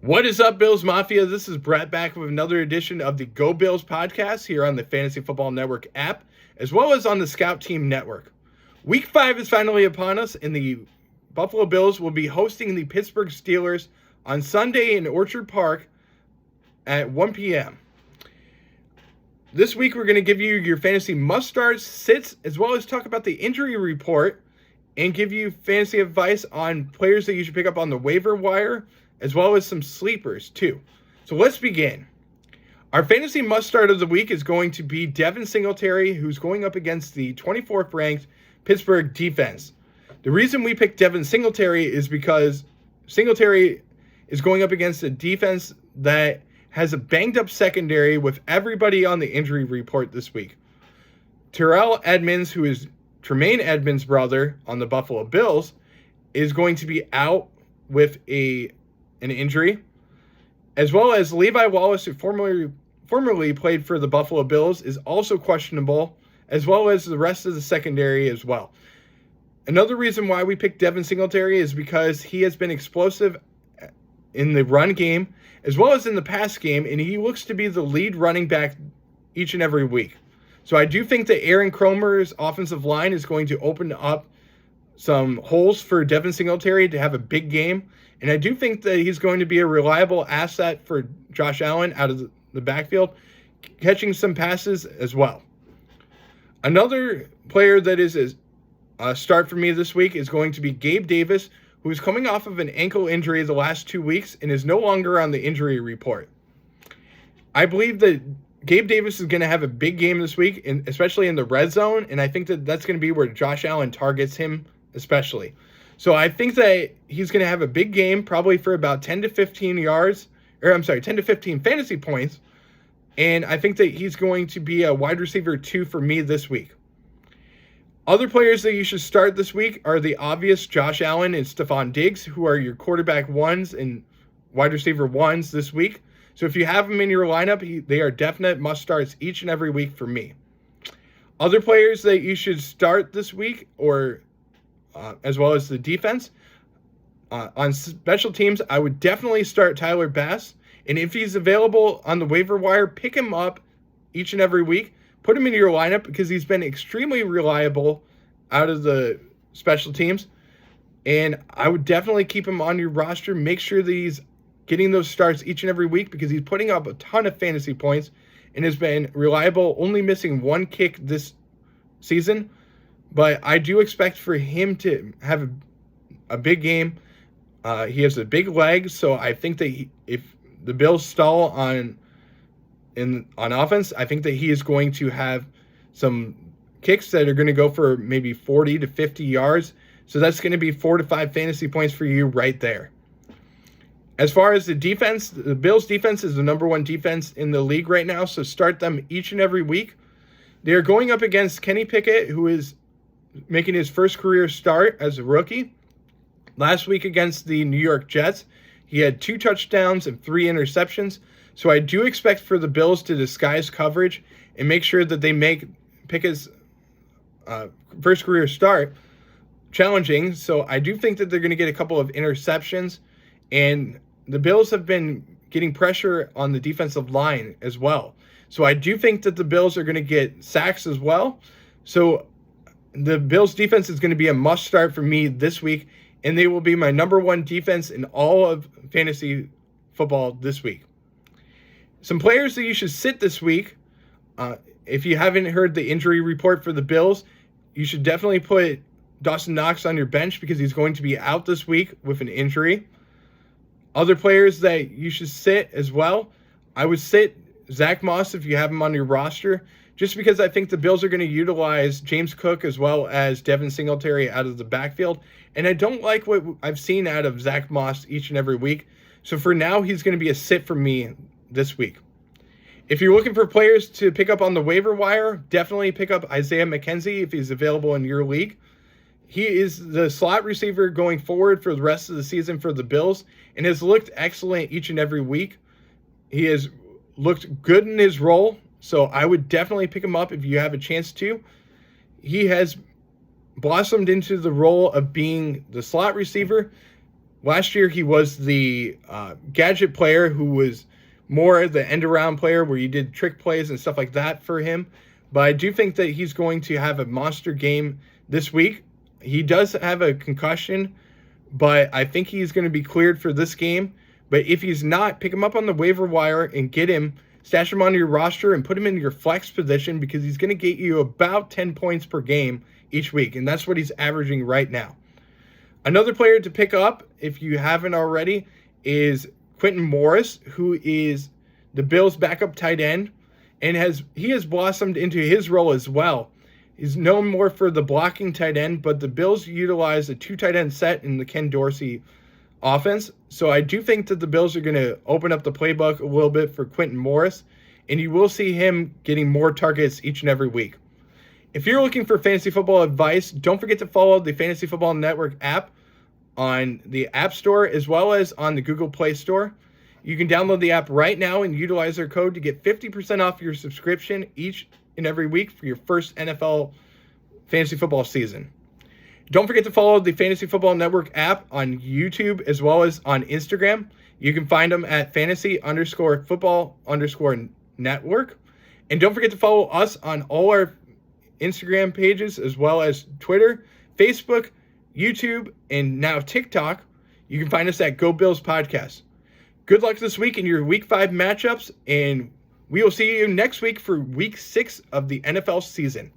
What is up, Bills Mafia? This is Brett back with another edition of the Go Bills podcast here on the Fantasy Football Network app, as well as on the Scout Team Network. Week 5 is finally upon us, and the Buffalo Bills will be hosting the Pittsburgh Steelers on Sunday in Orchard Park at 1 p.m. This week, we're going to give you your fantasy must-starts, sits, as well as talk about the injury report and give you fantasy advice on players that you should pick up on the waiver wire, as well as some sleepers too. So let's begin. Our fantasy must-start of the week is going to be Devin Singletary, who's going up against the 24th ranked Pittsburgh defense. The reason we picked Devin Singletary is because Singletary is going up against a defense that has a banged-up secondary with everybody on the injury report this week. Terrell Edmunds, who is Tremaine Edmunds' brother on the Buffalo Bills, is going to be out with an injury, as well as Levi Wallace, who formerly played for the Buffalo Bills, is also questionable, as well as the rest of the secondary as well. Another reason why we picked Devin Singletary is because he has been explosive in the run game, as well as in the pass game, and he looks to be the lead running back each and every week. So I do think that Aaron Cromer's offensive line is going to open up some holes for Devin Singletary to have a big game. And I do think that he's going to be a reliable asset for Josh Allen out of the backfield, catching some passes as well. Another player that is a start for me this week is going to be Gabe Davis, who is coming off of an ankle injury the last 2 weeks and is no longer on the injury report. I believe that Gabe Davis is going to have a big game this week, especially in the red zone, and I think that that's going to be where Josh Allen targets him especially. So I think that he's going to have a big game, probably for about 10 to 15 fantasy points. And I think that he's going to be a wide receiver 2 for me this week. Other players that you should start this week are the obvious Josh Allen and Stephon Diggs, who are your quarterback 1s and wide receiver 1s this week. So if you have them in your lineup, they are definite must-starts each and every week for me. Other players that you should start this week, or as well as the defense. On special teams, I would definitely start Tyler Bass. And if he's available on the waiver wire, pick him up each and every week. Put him in your lineup because he's been extremely reliable out of the special teams. And I would definitely keep him on your roster. Make sure that he's getting those starts each and every week because he's putting up a ton of fantasy points and has been reliable, only missing 1 kick this season. But I do expect for him to have a big game. He has a big leg, so I think that if the Bills stall on offense, I think that he is going to have some kicks that are going to go for maybe 40 to 50 yards. So that's going to be 4 to 5 fantasy points for you right there. As far as the defense, the Bills' defense is the number 1 defense in the league right now, so start them each and every week. They are going up against Kenny Pickett, who is making his first career start as a rookie. Last week against the New York Jets, he had 2 touchdowns and 3 interceptions. So I do expect for the Bills to disguise coverage and make sure that they make Pickett's first career start challenging. So I do think that they're going to get a couple of interceptions. And the Bills have been getting pressure on the defensive line as well. So I do think that the Bills are going to get sacks as well. So the Bills defense is going to be a must start for me this week, and they will be my number 1 defense in all of fantasy football this week. Some players that you should sit this week, if you haven't heard the injury report for the Bills, you should definitely put Dawson Knox on your bench because he's going to be out this week with an injury. Other players that you should sit as well, I would sit Zach Moss if you have him on your roster, just because I think the Bills are going to utilize James Cook as well as Devin Singletary out of the backfield. And I don't like what I've seen out of Zach Moss each and every week. So for now, he's going to be a sit for me this week. If you're looking for players to pick up on the waiver wire, definitely pick up Isaiah McKenzie if he's available in your league. He is the slot receiver going forward for the rest of the season for the Bills and has looked excellent each and every week. He has looked good in his role. So I would definitely pick him up if you have a chance to. He has blossomed into the role of being the slot receiver Last year, he was the gadget player who was more the end-around player where you did trick plays and stuff like that for him. But I do think that he's going to have a monster game this week. He does have a concussion, but I think he's going to be cleared for this game. But if he's not, pick him up on the waiver wire and get him, stash him on your roster, and put him in your flex position because he's going to get you about 10 points per game each week, and that's what he's averaging right now. Another player to pick up, if you haven't already, is Quentin Morris, who is the Bills' backup tight end, and he has blossomed into his role as well. He's known more for the blocking tight end, but the Bills utilize a 2 tight end set in the Ken Dorsey offense. So I do think that the Bills are going to open up the playbook a little bit for Quentin Morris, and you will see him getting more targets each and every week. If you're looking for fantasy football advice, don't forget to follow the Fantasy Football Network app on the App Store as well as on the Google Play Store. You can download the app right now and utilize our code to get 50% off your subscription each and every week for your first NFL fantasy football season. Don't forget to follow the Fantasy Football Network app on YouTube as well as on Instagram. You can find them at fantasy_football_network. And don't forget to follow us on all our Instagram pages as well as Twitter, Facebook, YouTube, and now TikTok. You can find us at Go Bills Podcast. Good luck this week in your Week 5 matchups, and we will see you next week for Week 6 of the NFL season.